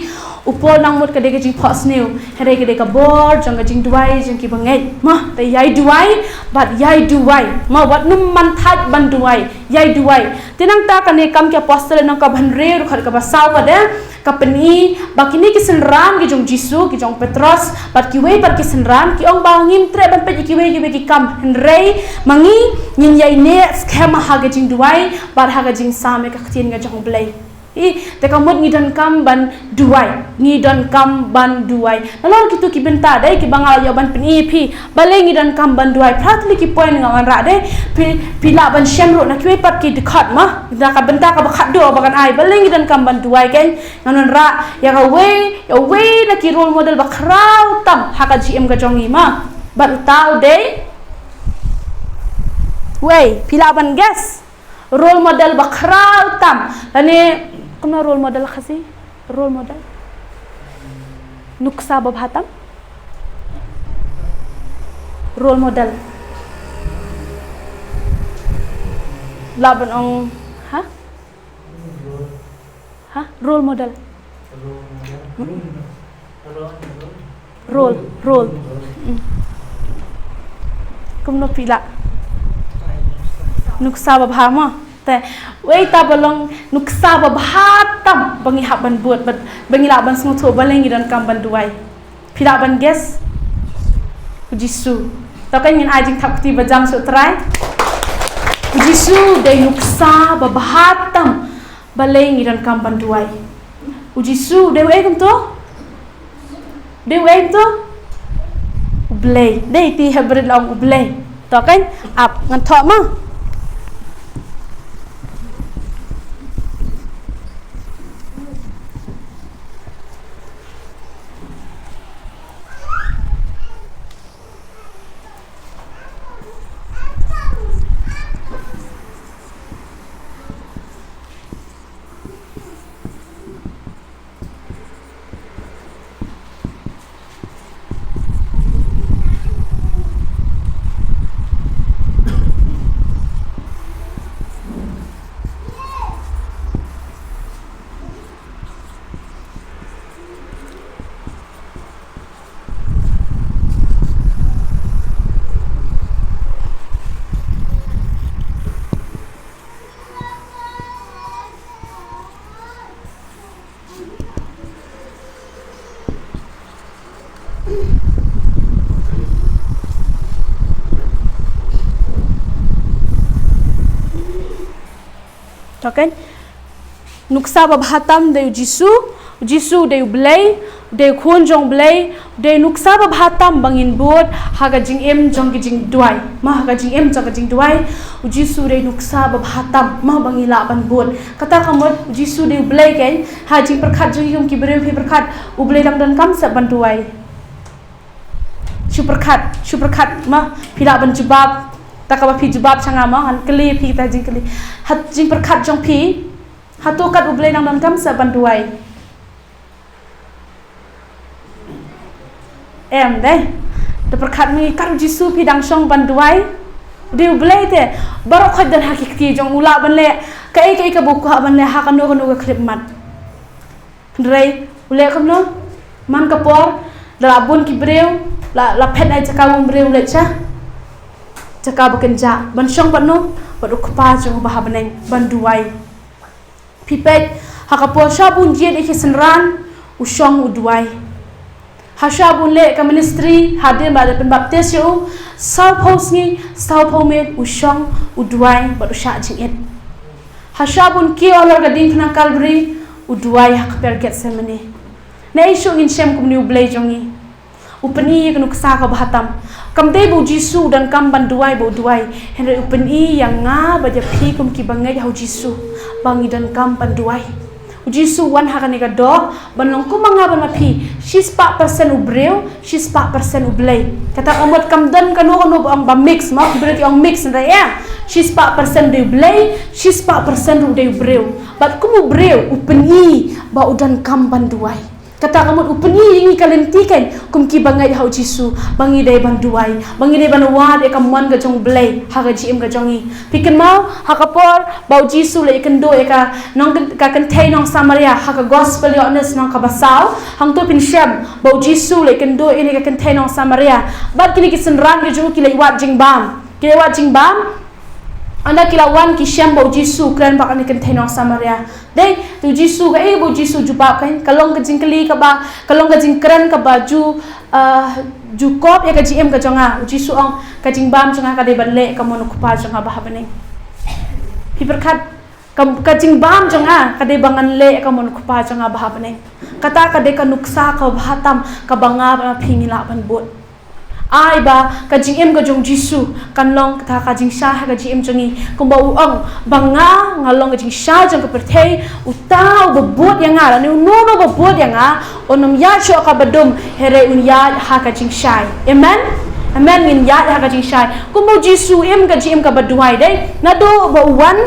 upol nang mut ka de ka jing phos new here ka de ka bor jong ka jing duai jong ki bangai ma ta yai duai bat yai duai ma wat num man that ban duai yai duai tinang ta ka ne kam ki apostle nang ka ban re ru khar ka basaw ka de ka peni bakini ki senran ki jong jisu ki jong petros bat ki wei bat ki senran ki ong bangim tre ban pe ki wei ki kam rei mangi nyin yai ne schema ha ka jing duai bat ha ka jing same ka khtin ga jong blai te kamut ngidan kam ban duai lalor kitu ki benta dai ki bangal yo ban peni phi bale ngidan kam ban duai pratli ki point ngawan ra dai pila ban shamro na kwe pat ki dikhat ma da ka benta ka bakhat do bakan ai bale ngidan kam ban duai ken nganon ra ya ka we na ki role model bakrau tam haka gm ga jongi ma ban tau dai we pila ban gas role model bakrau tam lane kuna role model khasi role model nuksa babhatam role model laban ong role model role kumno pila nuksa babhama te wei ta balong nuksa babhatam bangi haban buat bangi laban smutu balengi dan kam ban duai pila ban ges jisu ta kan ngin ajing thapti bajang su trai jisu de nuksa babhatam balengi dan kam ban duai jisu de wei kum to ublei dei ti hebred long ublei ta kan ap ngan tho ma Token nuksa babhatam de jisu de blai de khon jong blai de nuksa babhatam bangin bot haga jing em jong jing duai ma haga jing em jong jing duai jisu de nuksa babhatam ma bangila ban bot kata kamot jisu de blai ken ha jing perkhat jong yum ki bre phi perkhat ublai dang dan kam sa ban duai superkhat ma phila ban jubab takaba phi jubab changa ma han kli phi ta jing kli hat jing perkhat jong phi hatu kat ublai nang dan kam sa ban duai em deh de perkhat mi karu jisu phi dang song ban duai de ublai te barok khat dan hakiki jong ula ban le kai ka buku ban le ha kanu ka klip mat ndrei ule kamno man ka por la bun ki breu la phet ai chaka wong breu le cha chaka bakan ja ban shong ban no ban ukpa jong ba baneng ban duai pipet ha ka por shabun je de senran ushong uduai ha shabun le ka ministry hade ba pen baptis yo sau pos ni sau pomet ushong uduai ba usha jingit ha shabun ki olor ga din na kalbri uduai ha ka per get semene nei shong in shem kum new blay jongi upani kanu ksa ka bahatam kam dei bu jisu dan kam ban duai bu duai henre upani yang nga ba ja phi kum ki bangai hau jisu bangi dan kam ban duai jisu wan ha kan ga do ban long kum nga ban phi she's pa percent ubreu she's pa percent ublay kata omot kam dan kanu kanu ang ba mix ma berarti ang mix na ya she's pa percent de ublay she's pa percent de ubreu bat kum ubreu upani ba udan kam ban duai kata kamu upani ingi kalentikan kum ki bangai hau jisu bangi dai ban duai bangi dai ban wad e kam man ga jong blay ha ga jim ga jongi pikan mau ha ka por bau jisu le ikan do e ka nong ka kan thai nong samaria ha ka gospel yo nes nong ka basau hang to pin shem bau jisu le ikan do ini ka kan thai nong samaria bat kini ki senran ge ju ki le wat jing bam anda kilawan ki shem bau jisu kran ba kan thai nong samaria dei tu jisu ga e bau jisu ju ba kan kalong ka jingkali ka ba kalong ka jingkran ka ba ju kop ya ka gm ka jonga jisu ong ka jingbam jonga ka de banle ka mon ku pa jonga ba habane hi berkat ka jingbam jonga ka de bangan le ka mon ku pa jonga ba habane kata ka de ka nuksa ka bhatam ka banga ba phingila ban bot ai ba ka gm ka jong jisu kan long ka ka jing sha ka gm jongi kumba uang banga ngalong ka jing sha jong ka perthei utau bo bot yang ala ne no bo bot yang a onom ya cho ka badum here un ya ha ka jing shai amen amen min ya ha ka jing shai kumba jisu em ka gm ka baduai dei na do bo wan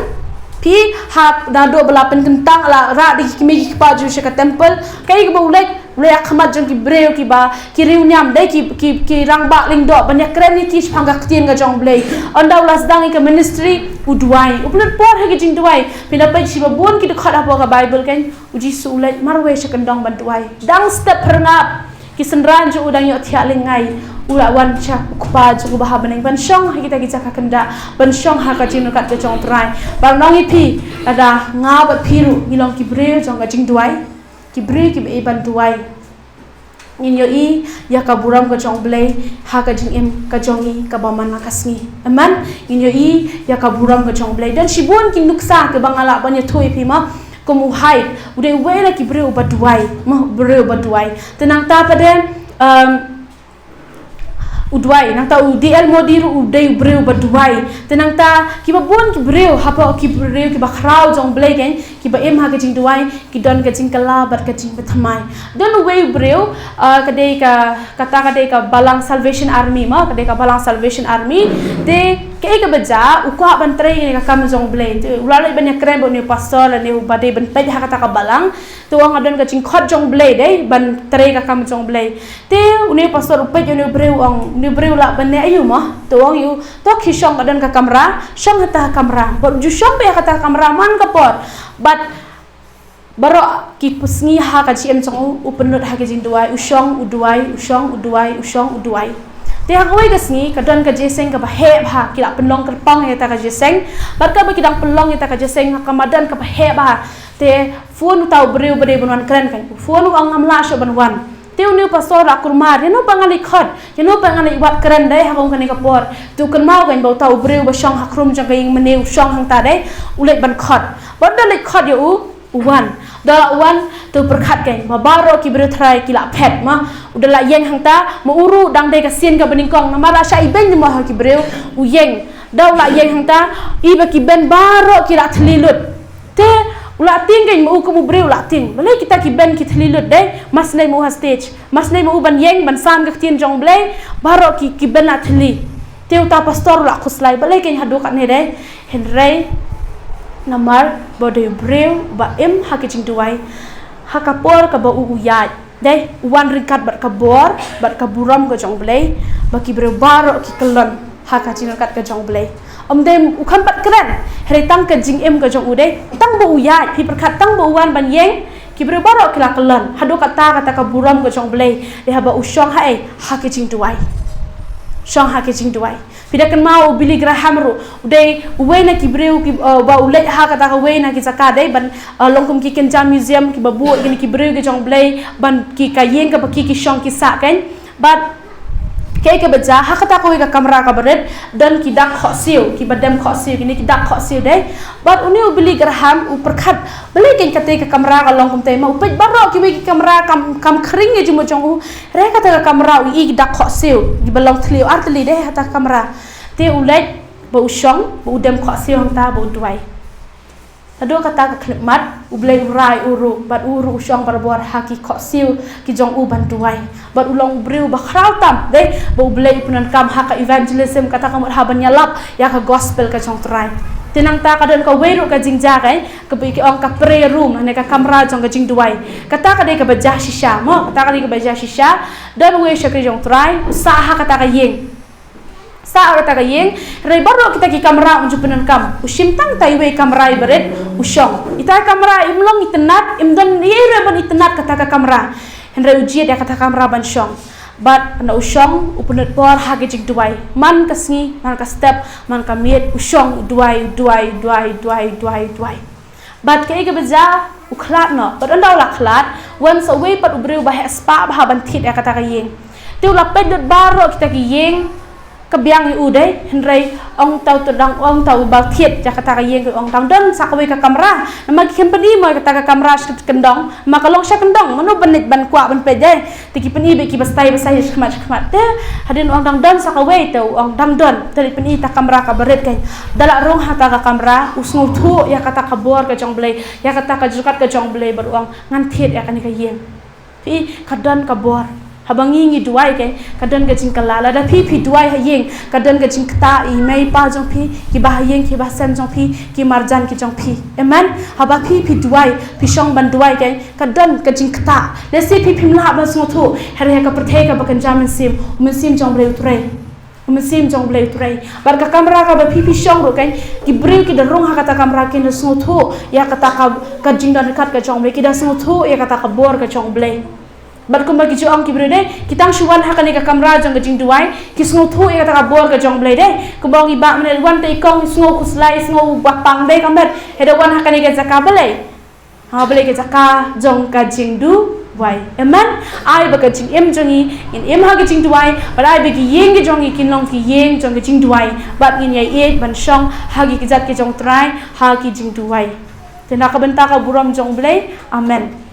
pi ha na do bala pen kentang la ra di kimi ki pa ju ka temple kai ka bo le akhmat jong ki breu ki ba ki riunyam dai ki rang ba ling do banyak keren ni ti phanga ktien ga jong blei ondaw las dang ka ministry uduai upnat por ha ki jing duai pina pai chi ba bon ki khot apa ka bible kan uji su le marwe sekendong ban duai dang step perngap ki senran ju udang yo thia lengai ula wan cha kupa ju ba ha baneng ban shong ha kita ka kenda ban shong ha ka jing kat ka jong trai ban nong ipi ada nga ba phiru ngilong ki breu jong ka jing duai ki breu ki be ban duai in yo i ya ka buram ka jong blay ha ka jing em ka jongi ka ba man kasngi aman in yo i ya ka buram ka jong blay dan shibun ki nuksa ke bangala ban ya thoi pi ma komu hai ude wela ki breu ba duai ma breu ba duai tenang ta paden uduai nang ta udl modiru udai breu ba duai tenang ta ki ba bon ki breu hapa ki breu ki ba khrau jong blay gen ki ba em ha ka jing duai ki don ka jing kala bar ka jing bethamai don way breu kadai ka kata kadai ka balang salvation army ma kadai ka balang salvation army de ke ka baja ukwa ban trai ka kam jong blay ulale ban ya krem bo ni pastor ne ba de ban pej ha kata ka balang to ang adon ka jing khot jong blay dei ban trai ka kam jong blay te uni pastor upej uni breu ang ni breu la ban ne ayu ma to ang yu to khishong adon ka kamra shong hata kamra bo ju shong pe kata kamra man ka por but baro ki pusngi ha ka gm chong upenut ha ka jing duai usong uduai te ha koi ka sngi ka don ka jeseng ka ba he ba ki la penlong ka pang ya ta ka jeseng bar ka ba ki dang penlong ya ta ka jeseng ka madan ka ba he ba te phone tau breu breu ban kren kan phone ang amla sho ban wan te uni pastor akurmar ya no bangali khot ya no bangali wat kren dai ha kong kan ka por tu kan mau kan ba tau breu ba shong ha khrum jang ka ing meneu shong hang ta dai ulet ban khot ban dai khot ya wan da wan tu perkhat kan ma baro ki bru thrai ki la phet ma udala yeng hang ta ma uru dang dai ka sien ka beningkong na mara sha iben ma ha ki breu u yeng daw la yeng hang ta iba ki ben baro ki la thlilut te ula ting kan ma u ko breu la ting balai kita ki ben ki thlilut dai mas nei mu ha stage mas nei mu ban yeng ban sam ka tien jong blai baro ki ben la thli te uta pastor la khuslai balai kan hadu ka ne dai henrei namar bode breu ba em ha ki jing duai ha ka por ka ba u ya dai wan rikat bat ka bor bat ka buram ka jong blai ba ki breu baro ki kelon ha ka jing kat ka jong blai dem ukhan pat kran hre tang ka jing em ka jong ude tang bo ya pi perkat tang bo wan ban yeng ki bre baro kila kalan hado kata ka buram ka jong blai le haba usyong hae ha ka jing duai syong ha ka jing duai pida kan mau Billy Graham ru ude uwena ki breu ki ba ulai ha kata ka wena ki zakade ban longkum ki kenja museum ki babu ki breu ki jong blai ban ki ka yeng ka ki syong ki sa kan but ke baca ha kata ko ka kamera ka bered dan ki dak khosiu ki badam khosiu ki dak khosiu dai but uni Billy Graham u perkhat beli ken kate ka kamera ka longkum te ma upet baro ki ki kamera kam khring je mo jong u re kata ka kamera u i dak khosiu ki balong thliu artli dai hata kamera te ulai ba usyong ba udam khosiu hang ta ba duai ado kata ka khlemat ublai urai uru bat uru usyong barbuar haki khosiu ki jong u ban duai bat ulong breu ba khrau tam de ba ublai punan kam haka evangelism kata kamut haban nyalap ya ka gospel ka jong trai tenang ta kadon ka weru ka jingja kai ka bi ki ong ka prayer room ane ka kamera jong ka jing duai kata ka de ka baja shisha mo kata ka de ka baja shisha dan we shakri jong trai usaha kata ka yeng kata ka yeng rei baro kita ki kamera unju penan kam usim tang tai we kamera iberet usyong ita kamera imlong itenat imdan yere ban itenat kata ka kamera henre uji dia kata kamera ban syong but na usyong upunat por hage jing duai man kasngi man ka step man ka miet usyong duai but kai ka baja ukhlat no but andau la khlat wan so we pat ubreu ba spa ba ban thit kata ka yeng tu la pet baro kita ki yeng kebiang udai henry ong tau tedang ong tau bal thiet jakata ka yeng ong tang don sakwe ka kamera nama company mo kata ka kamera kendong maka long sha kendong mano benit ban kwa ban peje tiki peni be ki bastai khmat te hadin ong tang don sakwe tau ong tang don tari peni ta kamera ka beret kai dalak rong hata ka kamera usngu thu ya kata ka bor ka jong blai ya kata ka jukat ka jong blai bar ong ngan thiet ya kan ka yeng pi kadon ka bor habangi ngi duai ke kadon ga jing kalala da pi duai ha yeng kadon ga jing kta i mai pa jong pi ki ba yeng ki ba sen jong pi ki marjan ki jong pi amen haba pi duai pi shong ban duai ke kadon ga jing kta le si pi mla ba sngo thu her he ka prthai ka bakan jamin sim jong bre utrai sim jong bre utrai bar ka kamera ka ba pi shong ro kai ki bre ki da rong ha kata kamera ki no sngo thu ya kata ka jing dan kat ka jong bre ki da sngo thu ya kata ka bor ka jong bre bar kumba ki juang ki brede kitang shuwan hakani ka kamera jong jing duai ki sngo thu e ka bor ka jong blade kumba ngi ba mene wan te kong sngo kuslai sngo bapang de kamber heda wan hakani ka jaka bale ha bale ka jaka jong ka jing du wai amen ai ba ka jing em jongi in em ha ka jing duai but ai ba ki yeng ki jongi kin long ki yeng jong ka jing duai but in yai e ban shong ha ki jat ki jong trai ha ki jing duai tena ka benta ka buram jong blade amen